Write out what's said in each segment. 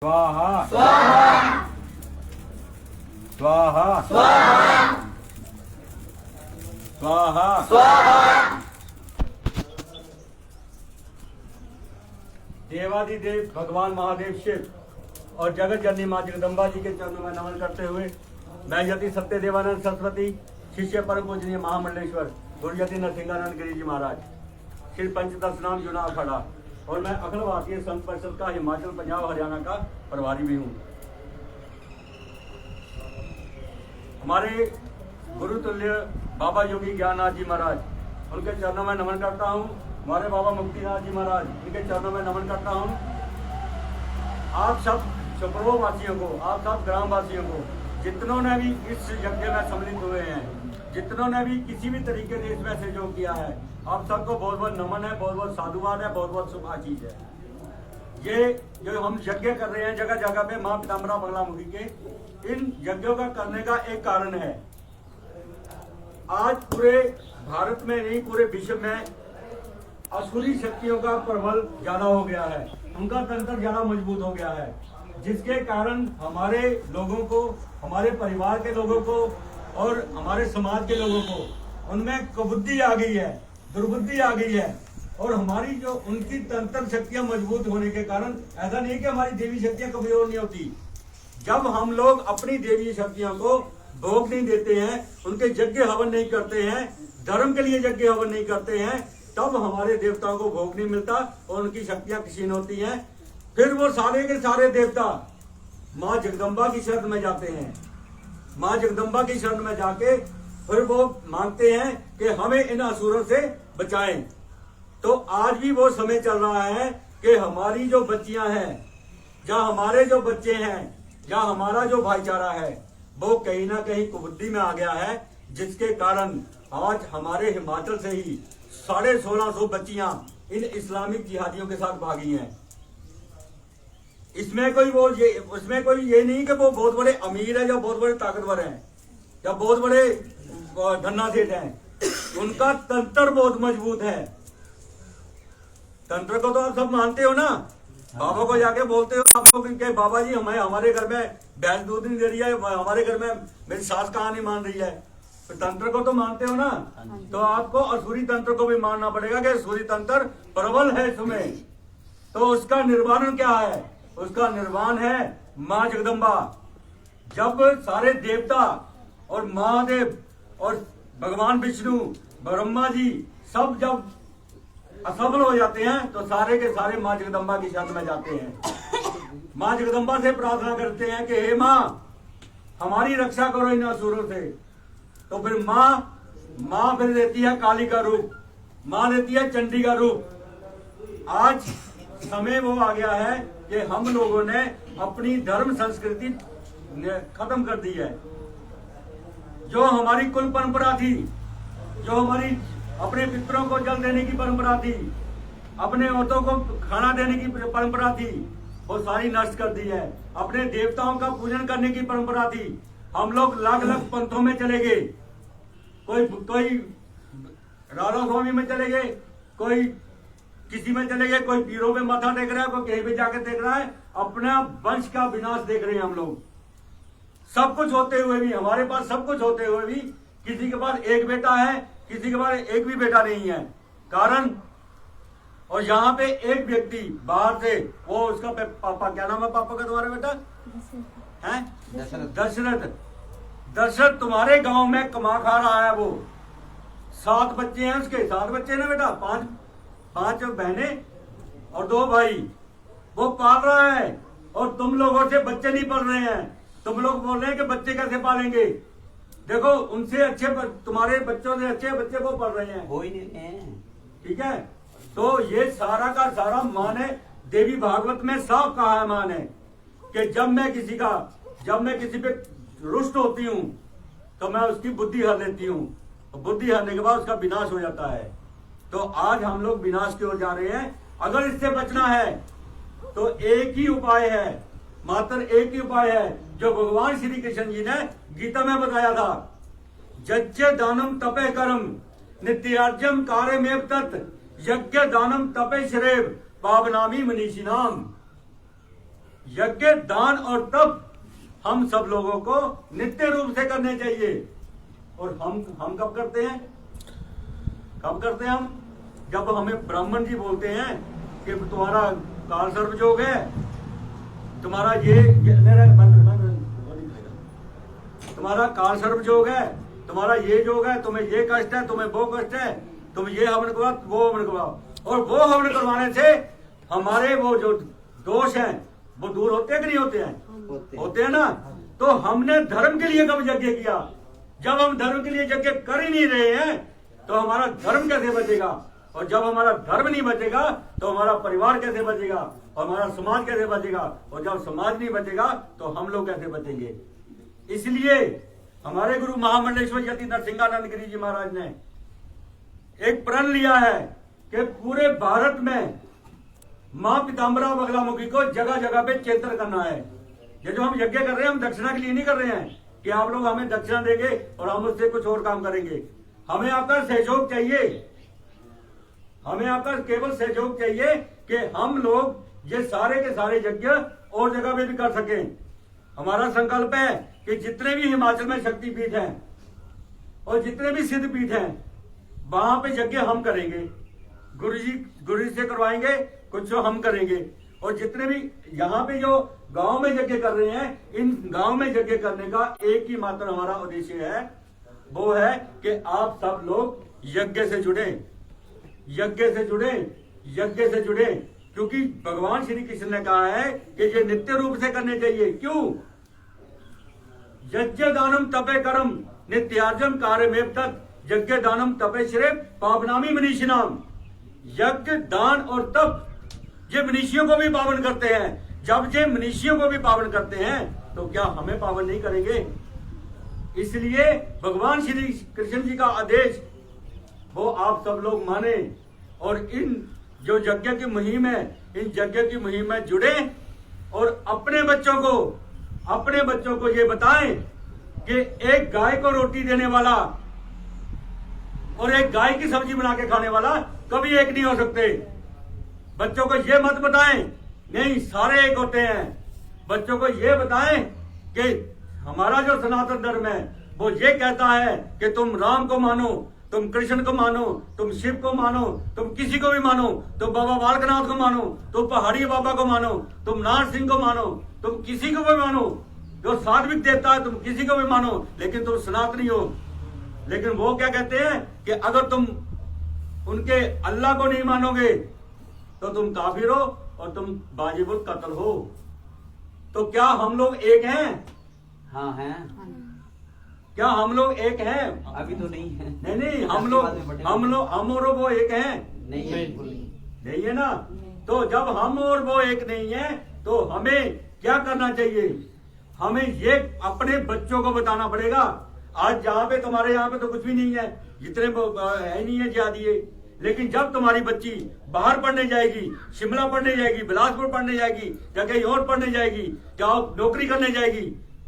स्वाहा स्वाहा स्वाहा स्वाहा स्वाहा स्वाहा। देवादिदेव भगवान महादेव शिव और जगत जननी माँ जगदम्बा जी के चरणों में नमन करते हुए मैं यति सत्य देवानंद सरस्वती शिष्य परम पूजनीय महामंडलेश्वर गुरु यति नरसिंहानंद गिरी जी महाराज श्री पंचदश नाम जुना अखाड़ा और मैं अखिल भारतीय संत परिषद का हिमाचल पंजाब हरियाणा का प्रभारी भी हूँ। हमारे गुरु तुल्य बाबा योगी ज्ञाननाथ जी महाराज उनके चरणों में नमन करता हूँ। हमारे बाबा मुक्तिनाथ जी महाराज उनके चरणों में नमन करता हूँ। आप सब चपड़ो वासियों को, आप सब ग्राम वासियों को, जितनों ने भी इस यज्ञ में सम्मिलित हुए हैं, जितनों ने भी किसी भी तरीके से इसमें सहयोग किया है, आप सबको बहुत बहुत नमन है, बहुत बहुत साधुवाद है, बहुत बहुत शुभ आशीष है। ये जो हम यज्ञ कर रहे हैं जगह जगह पे माँ पीताम्बरा बगलामुखी के, इन यज्ञों का करने का एक कारण है। आज पूरे भारत में नहीं पूरे विश्व में असुरी शक्तियों का प्रबल ज्यादा हो गया है, उनका तंत्र ज्यादा मजबूत हो गया है, जिसके कारण हमारे लोगों को, हमारे परिवार के लोगों को और हमारे समाज के लोगों को उनमें कुबुद्धि आ गई है, दुर्बुद्धि आ गई है। और हमारी जो उनकी तंत्र शक्तियां मजबूत होने के कारण ऐसा नहीं कि हमारी देवी शक्तियां कमजोर नहीं होती। जब हम लोग अपनी देवी शक्तियों को भोग नहीं देते हैं, उनके यज्ञ हवन नहीं करते हैं, धर्म के लिए यज्ञ हवन नहीं करते हैं, तब हमारे देवताओं को भोग नहीं मिलता और उनकी शक्तियां क्षीण होती हैं। फिर वो सारे के सारे देवता माँ जगदम्बा की शरण में जाते हैं। माँ जगदम्बा की शरण में जाके फिर वो मांगते हैं कि हमें इन असुरों से बचाएं। तो आज भी वो समय चल रहा है कि हमारी जो बच्चियां हैं, या हमारे जो बच्चे हैं, या हमारा जो भाईचारा है, वो कहीं ना कहीं कुबुद्धि में आ गया है, जिसके कारण आज हमारे हिमाचल से ही 1650 बच्चियां इन इस्लामिक जिहादियों के साथ भागी हैं। इसमें कोई ये नहीं कि वो बहुत बड़े अमीर है या बहुत बड़े ताकतवर हैं या बहुत बड़े धन्नासेठ हैं। उनका तंत्र बहुत मजबूत है। तंत्र को तो आप सब मानते हो ना। बाबा को जाके बोलते हो आप लोग कि बाबा जी हमारे घर में भैंस दूध नहीं दे रही है, हमारे घर में मेरी सास कहाँ नहीं मान रही है। तो तंत्र को तो मानते हो ना, तो आपको असुरी तंत्र को भी मानना पड़ेगा कि असुरी तंत्र प्रबल है इसमें। तो उसका निर्वाण क्या है? उसका निर्वाण है माँ जगदम्बा। जब सारे देवता और महादेव और भगवान विष्णु, ब्रह्मा जी सब जब असफल हो जाते हैं तो सारे के सारे माँ जगदम्बा की शरण में जाते हैं। माँ जगदम्बा से प्रार्थना करते हैं कि हे माँ हमारी रक्षा करो इन असुरों से। तो फिर माँ फिर देती है काली का रूप, माँ देती है चंडी का रूप। आज समय वो आ गया है कि हम लोगों ने अपनी धर्म संस्कृति खत्म कर दी है। जो हमारी कुल परंपरा थी, जो हमारी अपने पितरों को जल देने की परंपरा थी, अपने औरतों को खाना देने की परंपरा थी, वो सारी नष्ट कर दी है। अपने देवताओं का पूजन करने की परंपरा थी। हम लोग अलग अलग पंथों में चले गए, कोई राधा स्वामी में चले गए, कोई किसी में चले गए, कोई पीरों पे माथा टेक रहा है, कोई कहीं पे जाके देख रहा है। अपना वंश का विनाश देख रहे हैं हम लोग। सब कुछ होते हुए भी, हमारे पास सब कुछ होते हुए भी किसी के पास एक बेटा है, किसी के पास एक भी बेटा नहीं है। कारण, और यहाँ पे एक व्यक्ति बाहर से, वो उसका पापा, क्या नाम है पापा का तुम्हारा बेटा? है दशरथ। दशरथ तुम्हारे गांव में कमा खा रहा है। वो 7 बच्चे हैं उसके, 7 बच्चे ना बेटा, 5 बहनें और 2 भाई। वो पाल रहा है और तुम लोगों से बच्चे नहीं पल रहे हैं। तुम लोग बोल रहे हैं कि बच्चे कैसे पालेंगे। देखो उनसे अच्छे, तुम्हारे बच्चों से अच्छे बच्चे वो पढ़ रहे हैं, हो ही नहीं है। ठीक है, तो ये सारा का सारा माँ ने देवी भागवत में साफ कहा है माँ ने कि जब मैं किसी पे रुष्ट होती हूँ तो मैं उसकी बुद्धि हर लेती हूँ, और बुद्धि हरने के बाद उसका विनाश हो जाता है। तो आज हम लोग विनाश की ओर जा रहे हैं। अगर इससे बचना है तो एक ही उपाय है, मात्र एक ही उपाय है, जो भगवान श्री कृष्ण जी ने गीता में बताया था। यज्ञ दानम तपे कर्म नित्यार्जम कार्यमेव तत् यज्ञ दानम तपे श्रेव पावनामी मनीषिणाम। यज्ञ, दान और तप हम सब लोगों को नित्य रूप से करने चाहिए। और हम कब करते हैं? कब करते हैं हम? जब हमें ब्राह्मण जी बोलते हैं कि तुम्हारा काल सर्प योग है, तुम्हारा तुम्हारा काल सर्प योग है, तुम्हारा ये योग है, तुम्हें ये कष्ट है, तुम्हें वो कष्ट है, तुम ये हवन करवाओ, वो हवन करवाओ। और वो हवन करवाने से हमारे वो जो दोष हैं वो दूर होते हैं कि नहीं होते हैं? होते हैं ना। तो हमने धर्म के लिए कब यज्ञ किया? जब हम धर्म के लिए यज्ञ कर ही नहीं रहे हैं तो हमारा धर्म कैसे बचेगा? और जब हमारा धर्म नहीं बचेगा तो हमारा परिवार कैसे बचेगा? और हमारा समाज कैसे बचेगा? और जब समाज नहीं बचेगा तो हम लोग कैसे बचेंगे? इसलिए हमारे गुरु महामंडलेश्वर यति नरसिंहानंद गिरी जी महाराज ने एक प्रण लिया है कि पूरे भारत में मां पीताम्बरा बगलामुखी को जगह जगह पे चिंतन करना है। ये जो हम यज्ञ कर रहे हैं, हम दक्षिणा के लिए नहीं कर रहे हैं कि आप लोग हमें दक्षिणा देंगे और हम उससे कुछ और काम करेंगे। हमें आपका सहयोग चाहिए, हमें आपका केवल सहयोग चाहिए कि हम लोग ये सारे के सारे यज्ञ और जगह पे भी कर सकें। हमारा संकल्प है कि जितने भी हिमाचल में शक्तिपीठ हैं और जितने भी सिद्ध पीठ हैं वहां पे यज्ञ हम करेंगे। गुरु जी से करवाएंगे, कुछ हम करेंगे। और जितने भी यहाँ पे जो गांव में यज्ञ कर रहे हैं, इन गांव में यज्ञ करने का एक ही मात्र हमारा उद्देश्य है, वो है कि आप सब लोग यज्ञ से जुड़े, यज्ञ से जुड़े, यज्ञ से जुड़े। क्योंकि भगवान श्री कृष्ण ने कहा है कि ये नित्य रूप से करने चाहिए। क्यों? यज्ञ दानम तपे कर्म नित्यार्जम कार्यमेव तत् यज्ञ दानम तपे श्रेय पावनामी मनीषिणाम। यज्ञ, दान और तप ये मनीषियों को भी पावन करते हैं। जब ये मनीषियों को भी पावन करते हैं तो क्या हमें पावन नहीं करेंगे? इसलिए भगवान श्री कृष्ण जी का आदेश वो आप सब लोग माने और इन जो यज्ञ की मुहिम है, इन यज्ञ की मुहिम में जुड़े और अपने बच्चों को ये बताएं कि एक गाय को रोटी देने वाला और एक गाय की सब्जी बना के खाने वाला कभी एक नहीं हो सकते। बच्चों को ये मत बताएं नहीं सारे एक होते हैं। बच्चों को ये बताएं कि हमारा जो सनातन धर्म है वो ये कहता है कि तुम राम को मानो, तुम कृष्ण को मानो, तुम शिव को मानो, तुम किसी को भी मानो, तुम बाबा बालकनाथ को मानो, तुम पहाड़ी बाबा को मानो, तुम नाथ सिंह को मानो, तुम किसी को भी मानो, जो सात्विक देवता है तुम किसी को भी मानो, लेकिन तुम सनातनी हो। लेकिन वो क्या कहते हैं कि अगर तुम उनके अल्लाह को नहीं मानोगे तो तुम काफिर हो और तुम वाजिबुल कत्ल हो। तो क्या हम लोग एक हैं? हाँ हैं। क्या हम लोग एक हैं? अभी तो नहीं है। नहीं हम और वो एक हैं? नहीं है, नहीं है ना। तो जब हम और वो एक नहीं है तो हमें क्या करना चाहिए? हमें ये अपने बच्चों को बताना पड़ेगा। आज जहाँ पे तुम्हारे यहाँ पे तो कुछ भी नहीं है, जितने है नहीं है ज्यादा। लेकिन जब तुम्हारी बच्ची बाहर पढ़ने जाएगी, शिमला पढ़ने जाएगी, बिलासपुर पढ़ने जाएगी या कहीं और पढ़ने जाएगी, क्या नौकरी करने जाएगी,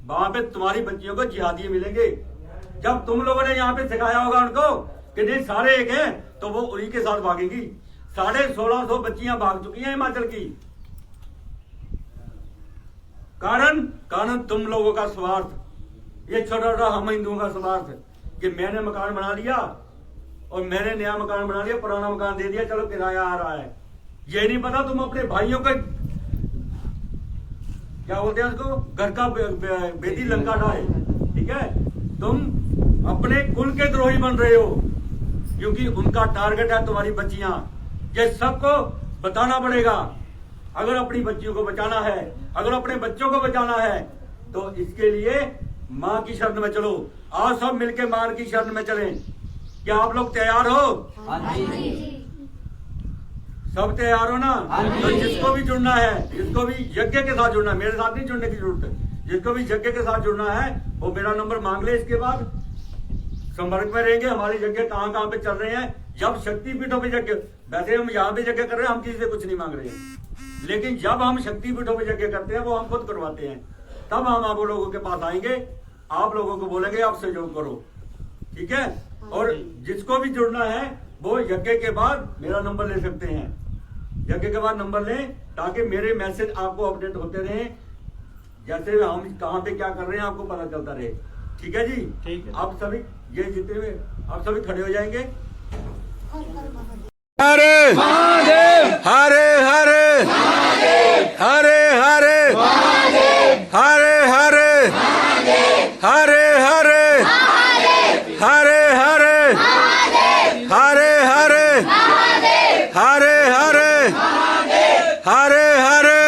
वहां पे तुम्हारी बच्चियों को जिहादी मिलेंगे। जब तुम लोगों ने यहाँ पे सिखाया होगा उनको कि नहीं सारे एक हैं, तो वो उन्हीं के साथ भागेंगी। 1650 बच्चियां भाग चुकी हैं हिमाचल की। कारण तुम लोगों का स्वार्थ, ये छोटा छोटा हम हिंदुओं का स्वार्थ कि मैंने मकान बना लिया और मैंने नया मकान बना लिया, पुराना मकान दे दिया, चलो किराया आ रहा है। ये नहीं पता तुम अपने भाइयों का क्या बोलते हैं उसको, घर का बेदी लंका ढाए। ठीक है, तुम अपने कुल के द्रोही बन रहे हो क्योंकि उनका टारगेट है तुम्हारी बच्चियां। ये सबको बताना पड़ेगा। अगर अपनी बच्चियों को बचाना है, अगर अपने बच्चों को बचाना है तो इसके लिए मां की शरण में चलो। आओ सब मिलके मां की शरण में चलें। क्या आप लोग तैयार हो? हाँ जी। सब तैयार हो ना? तो जिसको भी जुड़ना है, जिसको भी यज्ञ के साथ जुड़ना है, मेरे साथ नहीं जुड़ने की जरूरत है, जिसको भी यज्ञ के साथ जुड़ना है वो मेरा नंबर मांग ले। इसके बाद संपर्क में रहेंगे। हमारे यज्ञ कहाँ पे चल रहे हैं, जब शक्तिपीठों पे यज्ञ, वैसे हम यहाँ पे यज्ञ कर रहे हैं, हम किसी से कुछ नहीं मांग रहे हैं, लेकिन जब हम शक्तिपीठों पे यज्ञ करते हैं वो हम खुद करवाते हैं, तब हम आप लोगों के पास आएंगे, आप लोगों को बोलेंगे आप सहयोग करो। ठीक है, और जिसको भी जुड़ना है वो यज्ञ के बाद मेरा नंबर ले सकते हैं। यज्ञ के बाद नंबर लें ताकि मेरे मैसेज आपको अपडेट होते रहे, जैसे हम कहाँ पे क्या कर रहे हैं आपको पता चलता रहे। ठीक है जी, ठीक है। आप सभी ये जितने हुए आप सभी खड़े हो जाएंगे। हरे महादेव, हरे हरे हरे हरे हरे हरे हरे हरे हरे हरे हरे हरे हरे हरे हरे हरे